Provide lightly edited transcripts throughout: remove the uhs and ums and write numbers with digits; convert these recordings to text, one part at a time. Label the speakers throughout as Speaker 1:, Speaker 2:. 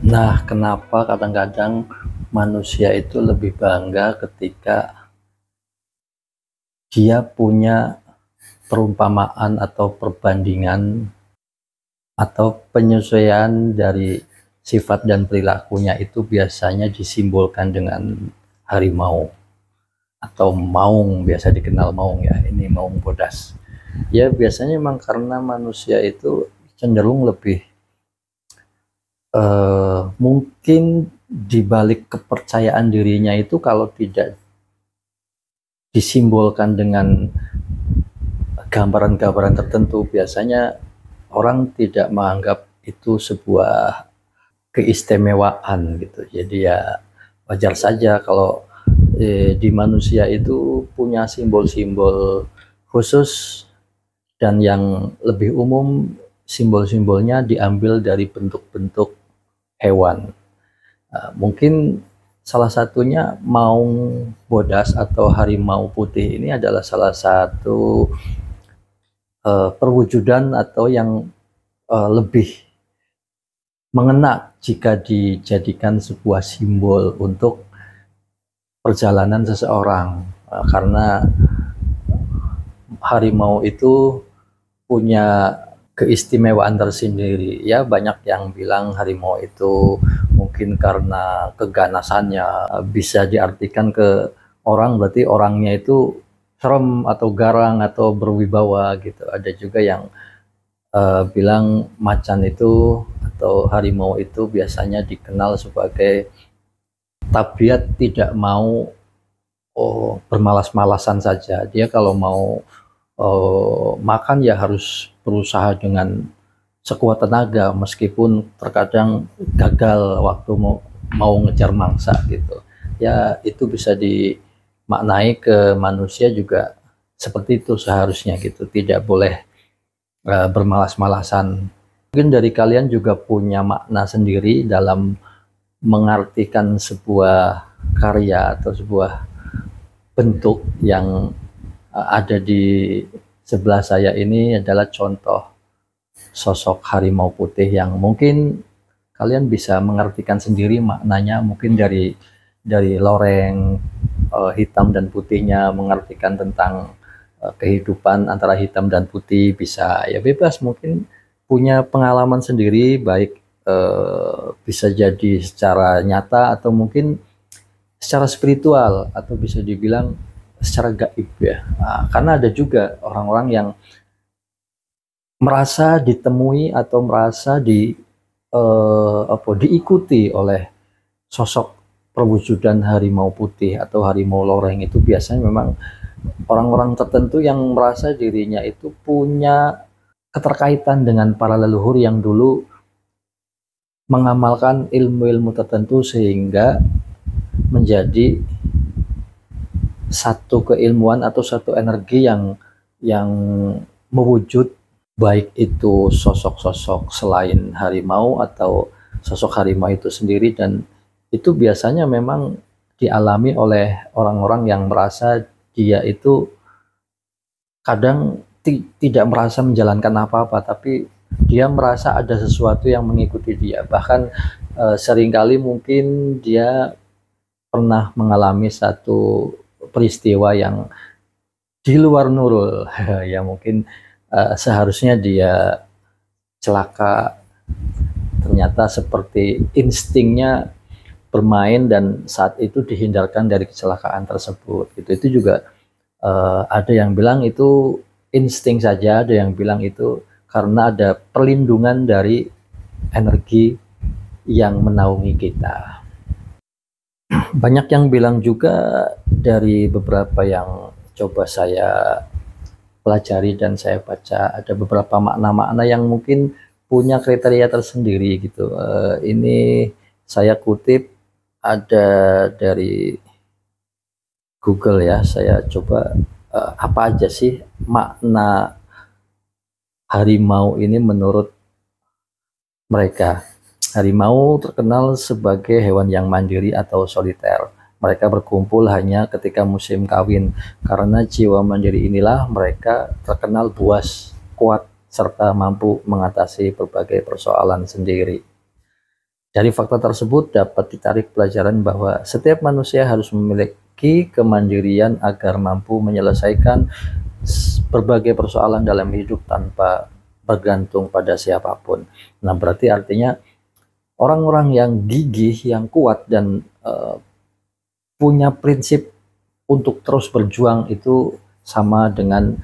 Speaker 1: Nah, kenapa kadang-kadang manusia itu lebih bangga ketika dia punya perumpamaan atau perbandingan atau penyesuaian dari sifat dan perilakunya itu biasanya disimbolkan dengan harimau atau maung, biasa dikenal maung ya, ini maung bodas. Ya biasanya memang karena manusia itu cenderung lebih mungkin dibalik kepercayaan dirinya itu kalau tidak disimbolkan dengan gambaran-gambaran tertentu, biasanya orang tidak menganggap itu sebuah keistimewaan gitu. Jadi ya wajar saja kalau di manusia itu punya simbol-simbol khusus, dan yang lebih umum simbol-simbolnya diambil dari bentuk-bentuk hewan. Mungkin salah satunya maung bodas atau harimau putih ini adalah salah satu perwujudan atau yang lebih mengena jika dijadikan sebuah simbol untuk perjalanan seseorang, karena harimau itu punya keistimewaan tersendiri. Ya banyak yang bilang harimau itu mungkin karena keganasannya, bisa diartikan ke orang berarti orangnya itu serem atau garang atau berwibawa gitu. Ada juga yang bilang macan itu atau harimau itu biasanya dikenal sebagai tabiat tidak mau bermalas-malasan saja. Dia kalau mau makan ya harus berusaha dengan sekuat tenaga meskipun terkadang gagal waktu mau ngejar mangsa gitu. Ya itu bisa dimaknai ke manusia juga seperti itu seharusnya gitu. Tidak boleh bermalas-malasan. Mungkin dari kalian juga punya makna sendiri dalam mengartikan sebuah karya atau sebuah bentuk yang ada di sebelah saya ini adalah contoh sosok harimau putih yang mungkin kalian bisa mengartikan sendiri maknanya, mungkin dari loreng hitam dan putihnya, mengartikan tentang kehidupan antara hitam dan putih, bisa ya bebas mungkin punya pengalaman sendiri, baik bisa jadi secara nyata atau mungkin secara spiritual atau bisa dibilang secara gaib ya. Nah, karena ada juga orang-orang yang merasa ditemui atau merasa diikuti oleh sosok perwujudan harimau putih atau harimau loreng. Itu biasanya memang orang-orang tertentu yang merasa dirinya itu punya keterkaitan dengan para leluhur yang dulu mengamalkan ilmu-ilmu tertentu sehingga menjadi satu keilmuan atau satu energi yang mewujud, baik itu sosok-sosok selain harimau atau sosok harimau itu sendiri. Dan itu biasanya memang dialami oleh orang-orang yang merasa dia itu kadang tidak merasa menjalankan apa-apa, tapi dia merasa ada sesuatu yang mengikuti dia. Bahkan seringkali mungkin dia pernah mengalami satu peristiwa yang di luar nurul ya mungkin seharusnya dia celaka, ternyata seperti instingnya bermain dan saat itu dihindarkan dari kecelakaan tersebut. Itu juga ada yang bilang itu insting saja, ada yang bilang itu karena ada perlindungan dari energi yang menaungi kita. Banyak yang bilang juga, dari beberapa yang coba saya pelajari dan saya baca, ada beberapa makna-makna yang mungkin punya kriteria tersendiri gitu. Ini saya kutip ada dari Google ya, saya coba apa aja sih makna harimau ini menurut mereka. Harimau terkenal sebagai hewan yang mandiri atau soliter. Mereka berkumpul hanya ketika musim kawin. Karena jiwa mandiri inilah mereka terkenal buas, kuat, serta mampu mengatasi berbagai persoalan sendiri. Dari fakta tersebut dapat ditarik pelajaran bahwa setiap manusia harus memiliki kemandirian agar mampu menyelesaikan berbagai persoalan dalam hidup tanpa bergantung pada siapapun. Nah, berarti artinya orang-orang yang gigih, yang kuat dan punya prinsip untuk terus berjuang itu sama dengan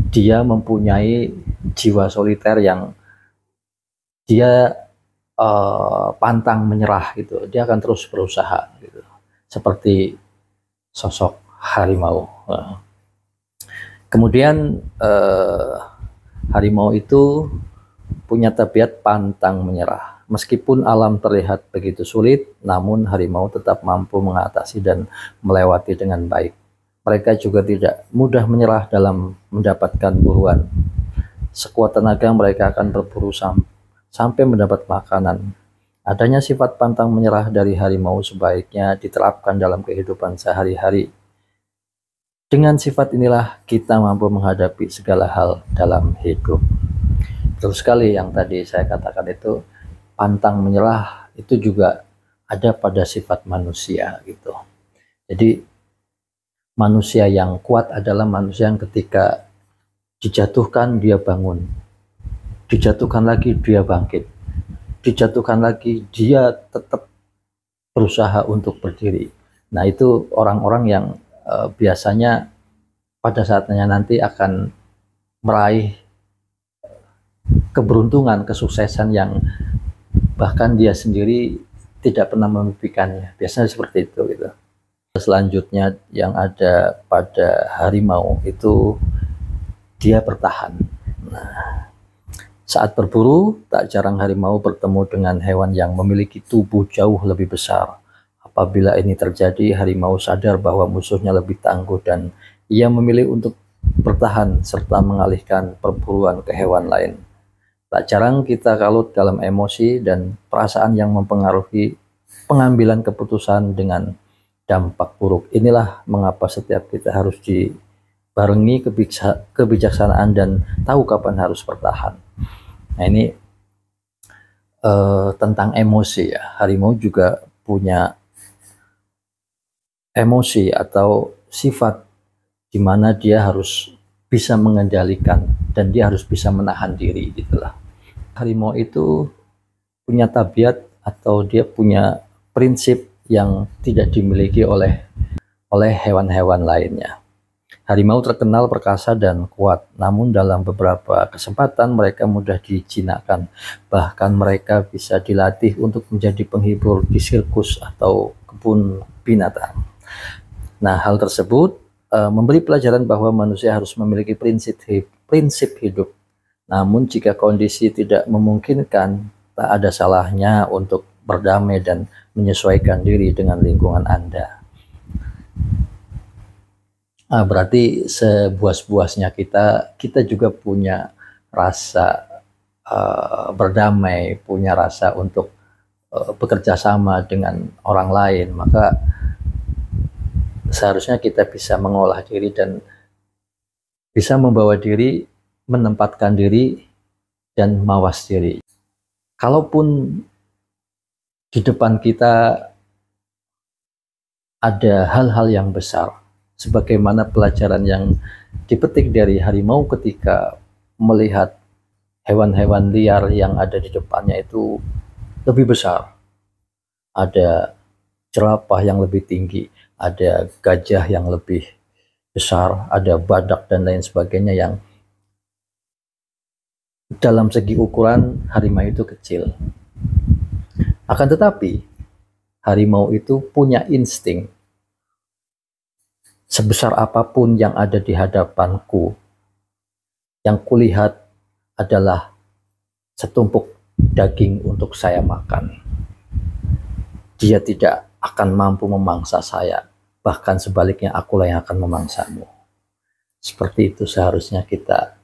Speaker 1: dia mempunyai jiwa soliter yang dia pantang menyerah gitu. Dia akan terus berusaha gitu. Seperti sosok harimau. Kemudian harimau itu punya tabiat pantang menyerah. Meskipun alam terlihat begitu sulit, namun harimau tetap mampu mengatasi dan melewati dengan baik. Mereka juga tidak mudah menyerah dalam mendapatkan buruan. Sekuat tenaga mereka akan berburu sampai mendapat makanan. Adanya sifat pantang menyerah dari harimau sebaiknya diterapkan dalam kehidupan sehari-hari. Dengan sifat inilah kita mampu menghadapi segala hal dalam hidup. Betul sekali yang tadi saya katakan itu, pantang menyerah itu juga ada pada sifat manusia gitu. Jadi manusia yang kuat adalah manusia yang ketika dijatuhkan dia bangun, dijatuhkan lagi dia bangkit, dijatuhkan lagi dia tetap berusaha untuk berdiri. Nah, itu orang-orang yang biasanya pada saatnya nanti akan meraih keberuntungan, kesuksesan yang bahkan dia sendiri tidak pernah memimpikannya. Biasanya seperti itu gitu. Selanjutnya yang ada pada harimau itu dia bertahan. Nah, saat berburu, tak jarang harimau bertemu dengan hewan yang memiliki tubuh jauh lebih besar. Apabila ini terjadi, harimau sadar bahwa musuhnya lebih tangguh dan ia memilih untuk bertahan serta mengalihkan perburuan ke hewan lain. Tak jarang kita kalut dalam emosi dan perasaan yang mempengaruhi pengambilan keputusan dengan dampak buruk. Inilah mengapa setiap kita harus dibarengi kebijaksanaan dan tahu kapan harus bertahan. Nah, ini tentang emosi ya. Harimau juga punya emosi atau sifat di mana dia harus bisa mengendalikan dan dia harus bisa menahan diri gitulah. Harimau itu punya tabiat atau dia punya prinsip yang tidak dimiliki oleh hewan-hewan lainnya. Harimau terkenal perkasa dan kuat, namun dalam beberapa kesempatan mereka mudah dijinakkan. Bahkan mereka bisa dilatih untuk menjadi penghibur di sirkus atau kebun binatang. Nah, hal tersebut memberi pelajaran bahwa manusia harus memiliki prinsip hidup. Namun jika kondisi tidak memungkinkan, tak ada salahnya untuk berdamai dan menyesuaikan diri dengan lingkungan Anda. Berarti sebuas-buasnya kita juga punya rasa berdamai, punya rasa untuk bekerja sama dengan orang lain. Maka seharusnya kita bisa mengolah diri dan bisa membawa diri, menempatkan diri, dan mawas diri. Kalaupun di depan kita ada hal-hal yang besar, sebagaimana pelajaran yang dipetik dari harimau ketika melihat hewan-hewan liar yang ada di depannya itu lebih besar. Ada jerapah yang lebih tinggi, ada gajah yang lebih besar, ada badak dan lain sebagainya yang dalam segi ukuran harimau itu kecil. Akan tetapi harimau itu punya insting. Sebesar apapun yang ada di hadapanku, yang kulihat adalah setumpuk daging untuk saya makan. Dia tidak akan mampu memangsa saya, bahkan sebaliknya akulah yang akan memangsamu. Seperti itu seharusnya kita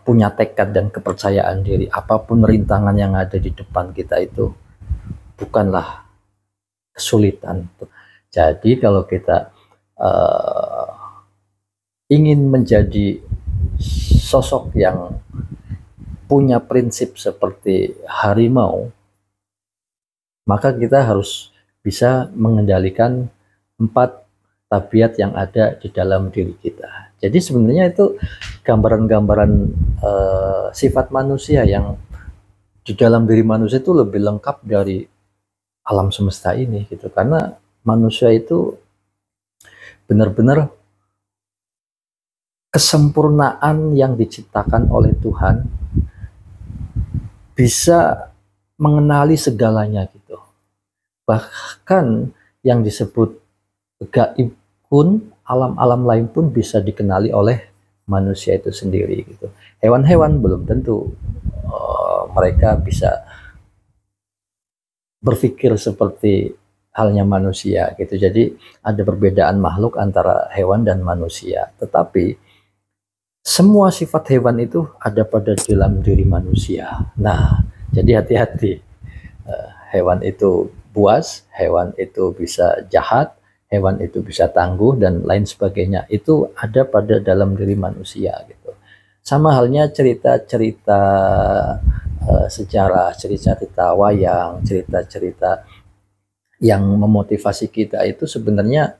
Speaker 1: punya tekad dan kepercayaan diri. Apapun rintangan yang ada di depan kita itu bukanlah kesulitan. Jadi kalau kita ingin menjadi sosok yang punya prinsip seperti harimau, maka kita harus bisa mengendalikan 4 tabiat yang ada di dalam diri kita. Jadi sebenarnya itu gambaran-gambaran sifat manusia yang di dalam diri manusia itu lebih lengkap dari alam semesta ini gitu. Karena manusia itu benar-benar kesempurnaan yang diciptakan oleh Tuhan, bisa mengenali segalanya gitu. Bahkan yang disebut gaib pun, alam-alam lain pun bisa dikenali oleh manusia itu sendiri gitu. Hewan-hewan belum tentu mereka bisa berpikir seperti halnya manusia gitu. Jadi ada perbedaan makhluk antara hewan dan manusia. Tetapi semua sifat hewan itu ada pada dalam diri manusia. Nah, jadi hati-hati. Hewan itu buas, hewan itu bisa jahat, hewan itu bisa tangguh, dan lain sebagainya. Itu ada pada dalam diri manusia gitu. Sama halnya cerita-cerita sejarah, cerita-cerita wayang, cerita-cerita yang memotivasi kita itu sebenarnya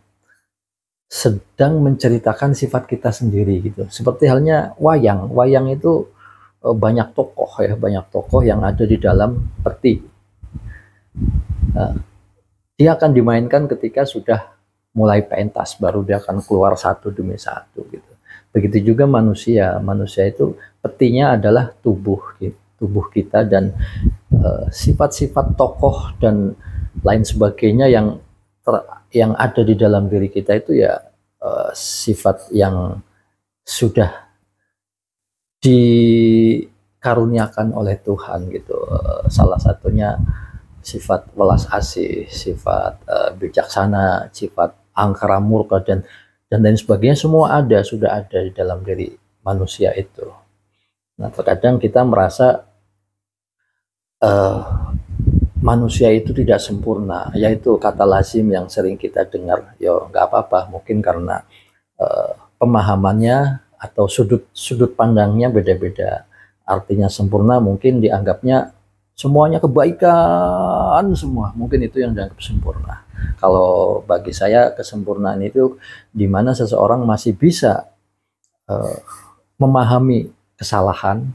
Speaker 1: sedang menceritakan sifat kita sendiri gitu. Seperti halnya wayang. Wayang itu banyak tokoh ya, banyak tokoh yang ada di dalam peti. Dia akan dimainkan ketika sudah mulai pentas, baru dia akan keluar satu demi satu gitu. Begitu juga manusia. Manusia itu petinya adalah tubuh kita, dan sifat-sifat tokoh dan lain sebagainya yang ada di dalam diri kita itu ya sifat yang sudah dikaruniakan oleh Tuhan gitu. Salah satunya sifat welas asih, sifat bijaksana, sifat angkara murka, dan lain sebagainya, semua sudah ada di dalam diri manusia itu. Nah, terkadang kita merasa manusia itu tidak sempurna, yaitu kata lazim yang sering kita dengar. Yo, nggak apa-apa, mungkin karena pemahamannya atau sudut pandangnya beda-beda. Artinya sempurna mungkin dianggapnya semuanya kebaikan semua, mungkin itu yang dianggap sempurna. Kalau bagi saya kesempurnaan itu dimana seseorang masih bisa memahami kesalahan,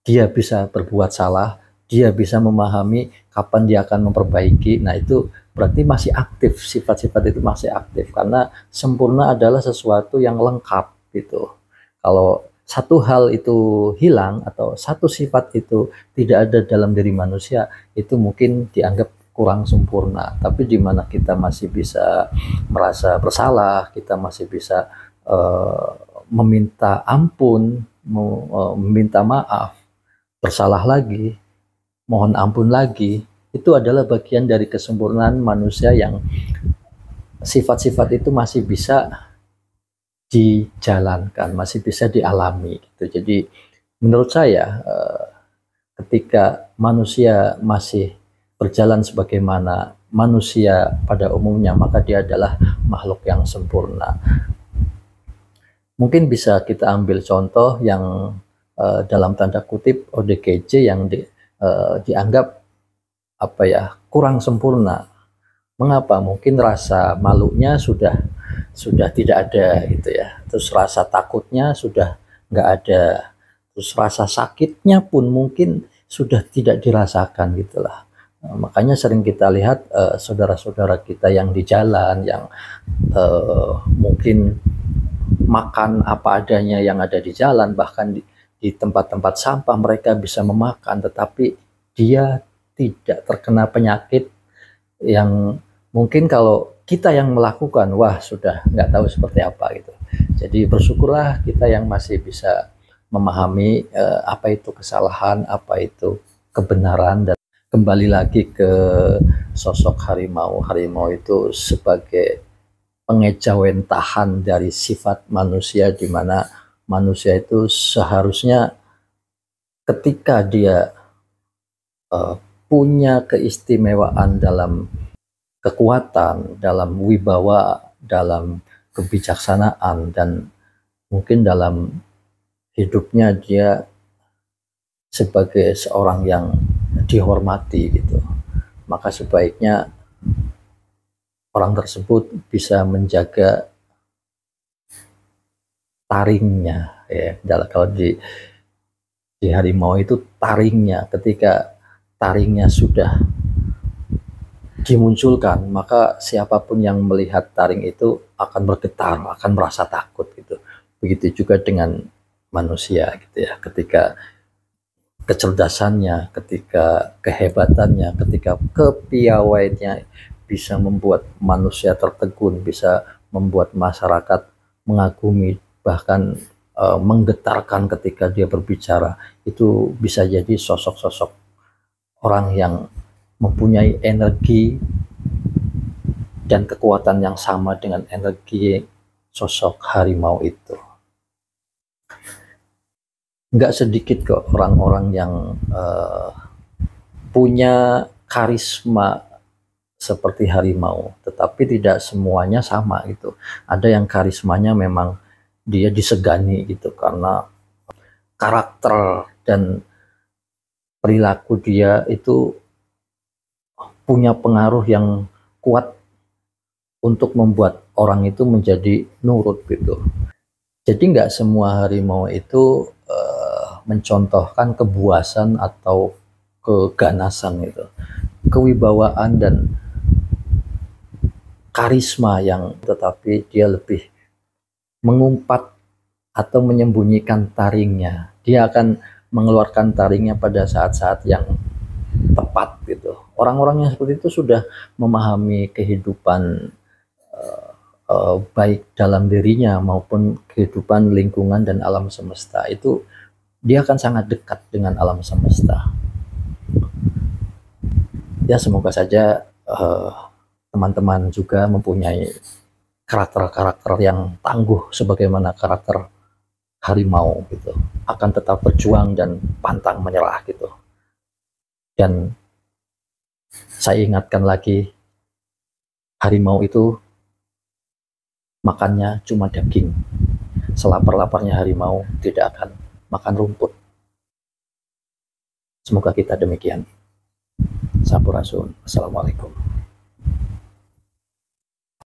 Speaker 1: dia bisa berbuat salah, dia bisa memahami kapan dia akan memperbaiki. Nah, itu berarti masih aktif, sifat-sifat itu masih aktif, karena sempurna adalah sesuatu yang lengkap gitu. Kalau satu hal itu hilang atau satu sifat itu tidak ada dalam diri manusia, itu mungkin dianggap kurang sempurna. Tapi di mana kita masih bisa merasa bersalah, kita masih bisa meminta ampun, meminta maaf, bersalah lagi, mohon ampun lagi, itu adalah bagian dari kesempurnaan manusia yang sifat-sifat itu masih bisa dijalankan, masih bisa dialami gitu. Jadi menurut saya ketika manusia masih berjalan sebagaimana manusia pada umumnya, maka dia adalah makhluk yang sempurna. Mungkin bisa kita ambil contoh yang dalam tanda kutip ODGJ yang dianggap kurang sempurna. Mengapa? Mungkin rasa malunya sudah tidak ada gitu ya. Terus rasa takutnya sudah nggak ada. Terus rasa sakitnya pun mungkin sudah tidak dirasakan gitulah. Makanya sering kita lihat saudara-saudara kita yang di jalan, yang mungkin makan apa adanya yang ada di jalan, bahkan di tempat-tempat sampah mereka bisa memakan, tetapi dia tidak terkena penyakit yang mungkin kalau kita yang melakukan, wah sudah nggak tahu seperti apa gitu. Jadi bersyukurlah kita yang masih bisa memahami apa itu kesalahan, apa itu kebenaran, dan kembali lagi ke sosok harimau. Harimau itu sebagai pengejawentahan dari sifat manusia, di mana manusia itu seharusnya ketika dia punya keistimewaan dalam kekuatan, dalam wibawa, dalam kebijaksanaan, dan mungkin dalam hidupnya dia sebagai seorang yang dihormati gitu, maka sebaiknya orang tersebut bisa menjaga taringnya ya. Kalau di harimau itu taringnya, ketika taringnya sudah dimunculkan, maka siapapun yang melihat taring itu akan bergetar, akan merasa takut gitu. Begitu juga dengan manusia gitu ya, ketika kecerdasannya, ketika kehebatannya, ketika kepiawaiannya bisa membuat manusia tertegun, bisa membuat masyarakat mengagumi, bahkan menggetarkan ketika dia berbicara. Itu bisa jadi sosok-sosok orang yang mempunyai energi dan kekuatan yang sama dengan energi sosok harimau itu. Nggak sedikit kok orang-orang yang punya karisma seperti harimau, tetapi tidak semuanya sama gitu. Ada yang karismanya memang dia disegani gitu, karena karakter dan perilaku dia itu punya pengaruh yang kuat untuk membuat orang itu menjadi nurut gitu. Jadi nggak semua harimau itu mencontohkan kebuasan atau keganasan gitu. Kewibawaan dan karisma yang, tetapi dia lebih mengumpat atau menyembunyikan taringnya. Dia akan mengeluarkan taringnya pada saat-saat yang tepat gitu. Orang-orang yang seperti itu sudah memahami kehidupan baik dalam dirinya maupun kehidupan lingkungan dan alam semesta. Itu dia akan sangat dekat dengan alam semesta. Ya semoga saja teman-teman juga mempunyai karakter-karakter yang tangguh sebagaimana karakter harimau gitu, akan tetap berjuang dan pantang menyerah gitu. Dan saya ingatkan lagi, harimau itu makannya cuma daging. Selapar-laparnya harimau tidak akan makan rumput. Semoga kita demikian. Sampurasun. Assalamualaikum.